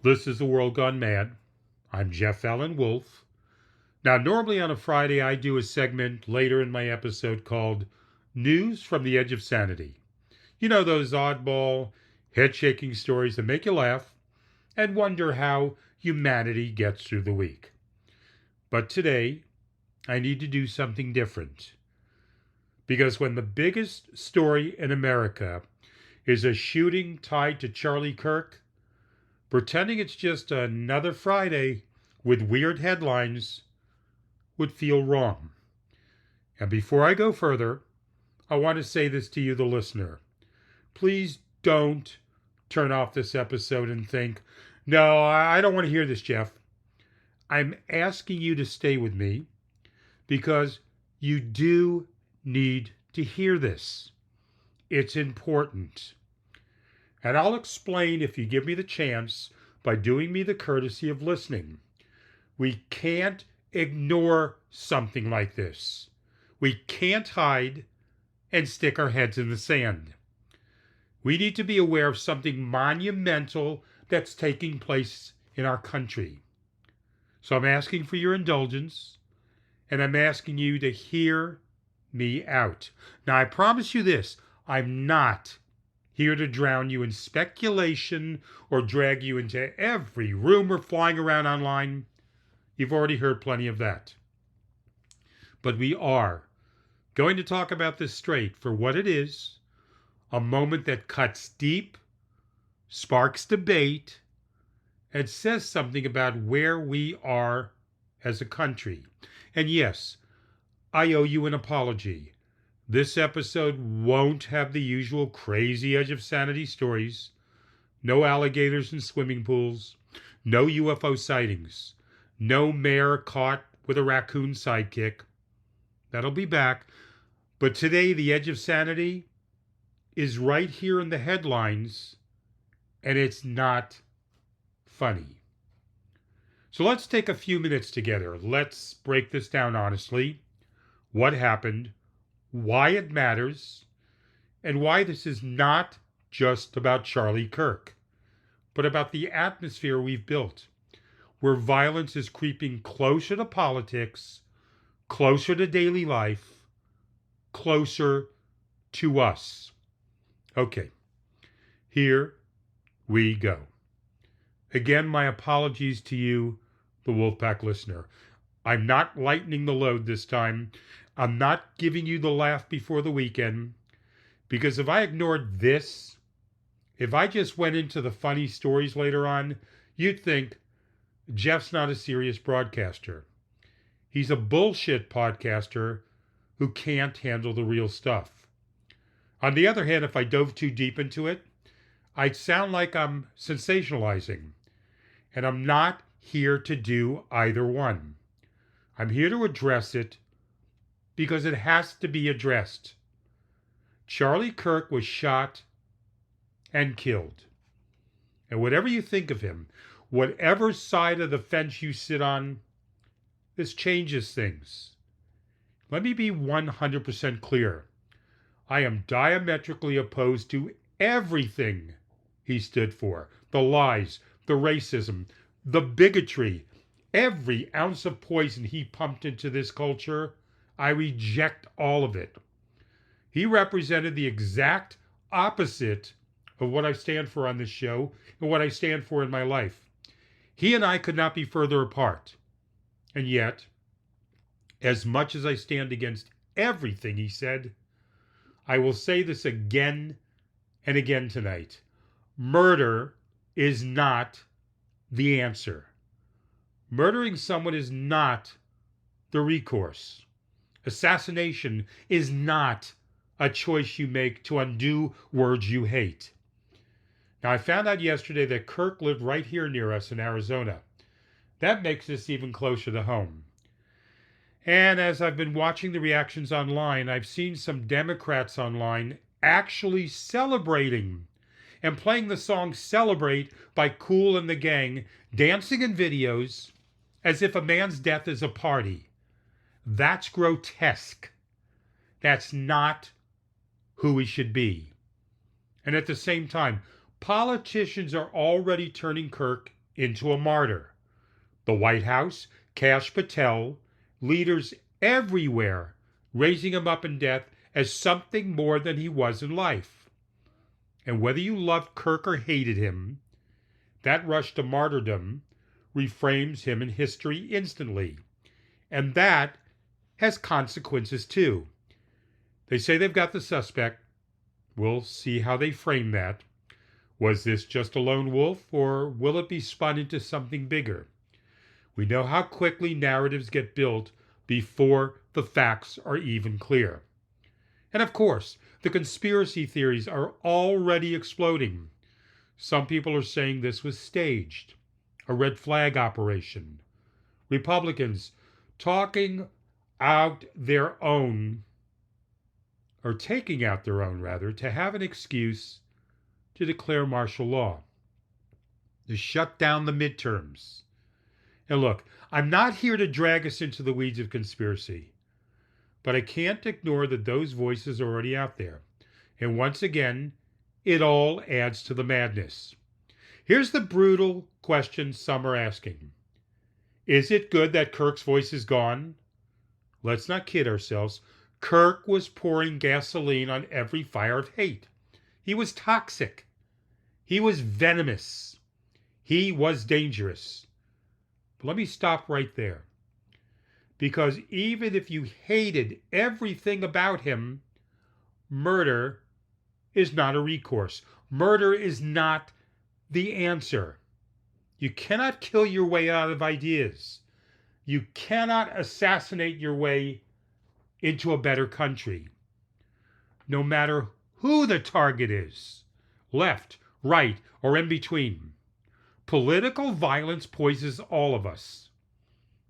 This is The World Gone Mad. I'm Jeff Allen Wolfe. Now, normally on a Friday, I do a segment later in my episode called News from the Edge of Sanity. You know, those oddball, head shaking stories that make you laugh and wonder how humanity gets through the week. But today, I need to do something different. Because when the biggest story in America is a shooting tied to Charlie Kirk, pretending it's just another Friday with weird headlines would feel wrong. And before I go further, I want to say this to you, the listener. Please don't turn off this episode and think, no, I don't want to hear this, Jeff. I'm asking you to stay with me because you do need to hear this. It's important. And I'll explain if you give me the chance by doing me the courtesy of listening. We can't ignore something like this. We can't hide and stick our heads in the sand. We need to be aware of something monumental that's taking place in our country. So I'm asking for your indulgence, and I'm asking you to hear me out. Now, I promise you this, I'm not here to drown you in speculation or drag you into every rumor flying around online. You've already heard plenty of that. But we are going to talk about this straight for what it is, a moment that cuts deep, sparks debate, and says something about where we are as a country. And yes, I owe you an apology. This episode won't have the usual crazy edge of sanity stories. No alligators in swimming pools. No UFO sightings. No mayor caught with a raccoon sidekick. That'll be back. But today, the edge of sanity is right here in the headlines, and it's not funny. So let's take a few minutes together. Let's break this down honestly. What happened? Why it matters, and why this is not just about Charlie Kirk, but about the atmosphere we've built, where violence is creeping closer to politics, closer to daily life, closer to us. Okay, here we go. Again, my apologies to you, the Wolfpack listener. I'm not lightening the load this time. I'm not giving you the laugh before the weekend, because if I ignored this, if I just went into the funny stories later on, you'd think Jeff's not a serious broadcaster. He's a bullshit podcaster who can't handle the real stuff. On the other hand, if I dove too deep into it, I'd sound like I'm sensationalizing. And I'm not here to do either one. I'm here to address it because it has to be addressed. Charlie Kirk was shot and killed. And whatever you think of him, whatever side of the fence you sit on, this changes things. Let me be 100% clear. I am diametrically opposed to everything he stood for. The lies, the racism, the bigotry, every ounce of poison he pumped into this culture. I reject all of it. He represented the exact opposite of what I stand for on this show and what I stand for in my life. He and I could not be further apart. And yet, as much as I stand against everything he said, I will say this again and again tonight. Murder is not the answer. Murdering someone is not the recourse. Assassination is not a choice you make to undo words you hate. Now, I found out yesterday that Kirk lived right here near us in Arizona. That makes this even closer to home. And as I've been watching the reactions online, I've seen some Democrats online actually celebrating and playing the song Celebrate by Kool and the Gang, dancing in videos as if a man's death is a party. That's grotesque. That's not who we should be. And at the same time, politicians are already turning Kirk into a martyr. The White House, Kash Patel, leaders everywhere raising him up in death as something more than he was in life. And whether you loved Kirk or hated him, that rush to martyrdom reframes him in history instantly. And that has consequences too. They say they've got the suspect. We'll see how they frame that. Was this just a lone wolf, or will it be spun into something bigger? We know how quickly narratives get built before the facts are even clear. And of course, the conspiracy theories are already exploding. Some people are saying this was staged, a red flag operation. Republicans talking out their own, or taking out their own rather, to have an excuse to declare martial law, to shut down the midterms. And look, I'm not here to drag us into the weeds of conspiracy, but I can't ignore that those voices are already out there. And once again, it all adds to the madness. Here's the brutal question some are asking. Is it good that Kirk's voice is gone? Let's not kid ourselves. Kirk was pouring gasoline on every fire of hate. He was toxic. He was venomous. He was dangerous. But let me stop right there. Because even if you hated everything about him, murder is not a recourse. Murder is not the answer. You cannot kill your way out of ideas. You cannot assassinate your way into a better country. No matter who the target is, left, right, or in between. Political violence poisons all of us.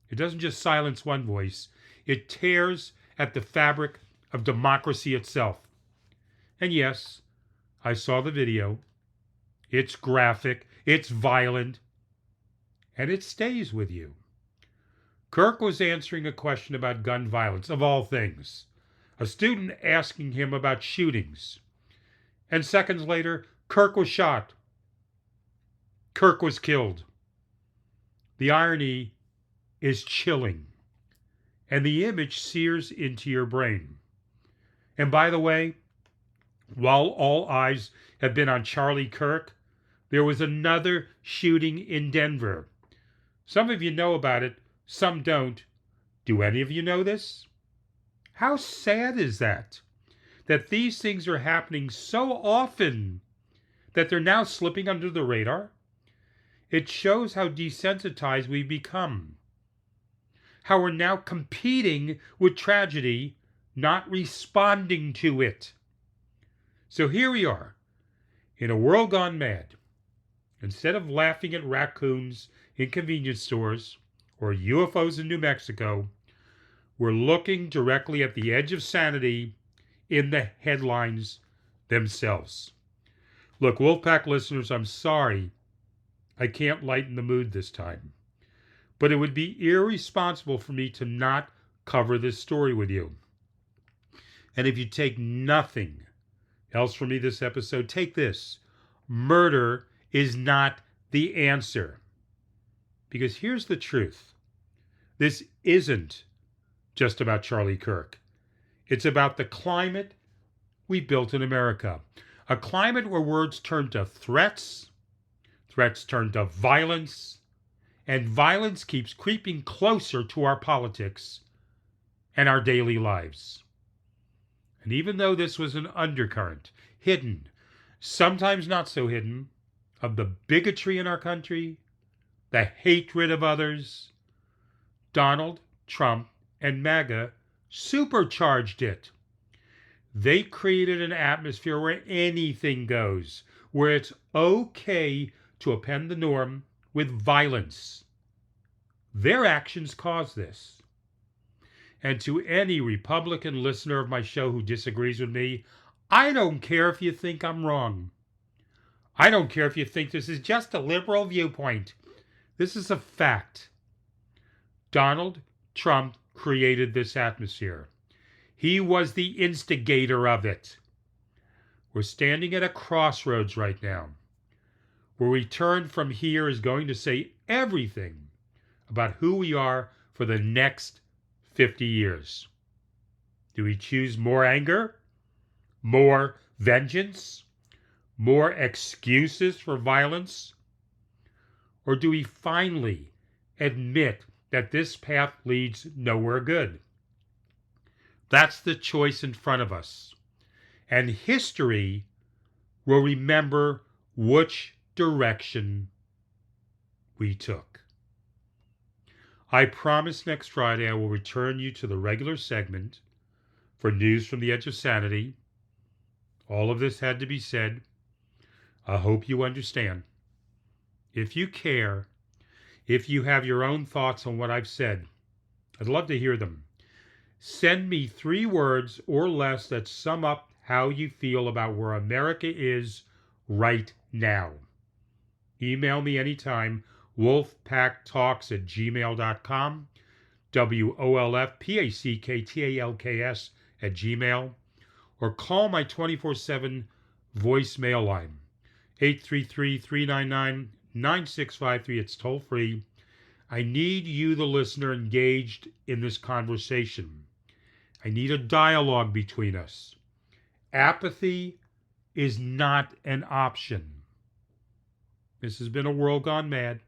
It doesn't just silence one voice, it tears at the fabric of democracy itself. And yes, I saw the video. It's graphic, it's violent, and it stays with you. Kirk was answering a question about gun violence, of all things. A student asking him about shootings. And seconds later, Kirk was shot. Kirk was killed. The irony is chilling, and the image sears into your brain. And by the way, while all eyes have been on Charlie Kirk, there was another shooting in Denver. Some of you know about it, some don't. Do any of you know this? How sad is that? That these things are happening so often that they're now slipping under the radar? It shows how desensitized we've become. How we're now competing with tragedy, not responding to it. So here we are, in a world gone mad. Instead of laughing at raccoons in convenience stores or UFOs in New Mexico, we're looking directly at the edge of sanity in the headlines themselves. Look, Wolfpack listeners, I'm sorry I can't lighten the mood this time. But it would be irresponsible for me to not cover this story with you. And if you take nothing else from me this episode, take this. Murder is not the answer. Because here's the truth. This isn't just about Charlie Kirk. It's about the climate we built in America. A climate where words turn to threats, threats turn to violence, and violence keeps creeping closer to our politics and our daily lives. And even though this was an undercurrent, hidden, sometimes not so hidden, of the bigotry in our country, the hatred of others, Donald Trump and MAGA supercharged it. They created an atmosphere where anything goes, where it's okay to append the norm with violence. Their actions caused this. And to any Republican listener of my show who disagrees with me, I don't care if you think I'm wrong. I don't care if you think this is just a liberal viewpoint. This is a fact. Donald Trump created this atmosphere. He was the instigator of it. We're standing at a crossroads right now. where we turn from here is going to say everything about who we are for the next 50 years. Do we choose more anger, more vengeance, more excuses for violence? Or do we finally admit that this path leads nowhere good? That's the choice in front of us. And history will remember which direction we took. I promise next Friday I will return you to the regular segment for News from the Edge of Sanity. All of this had to be said. I hope you understand. If you care, if you have your own thoughts on what I've said, I'd love to hear them. Send me 3 words or less that sum up how you feel about where America is right now. Email me anytime, wolfpacktalks@gmail.com, WOLFPACKTALKS@gmail, or call my 24/7 voicemail line, 833-399-9653. It's toll free. I need you, the listener, engaged in this conversation. I need a dialogue between us. Apathy is not an option. This has been A World Gone Mad.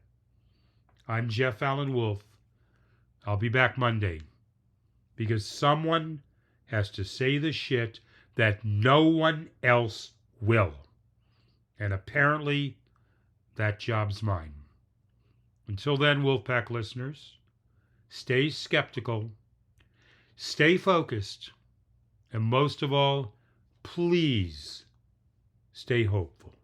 I'm Jeff Allen Wolf. I'll be back Monday because someone has to say the shit that no one else will. And apparently, that job's mine. Until then, Wolfpack listeners, stay skeptical, stay focused, and most of all, please stay hopeful.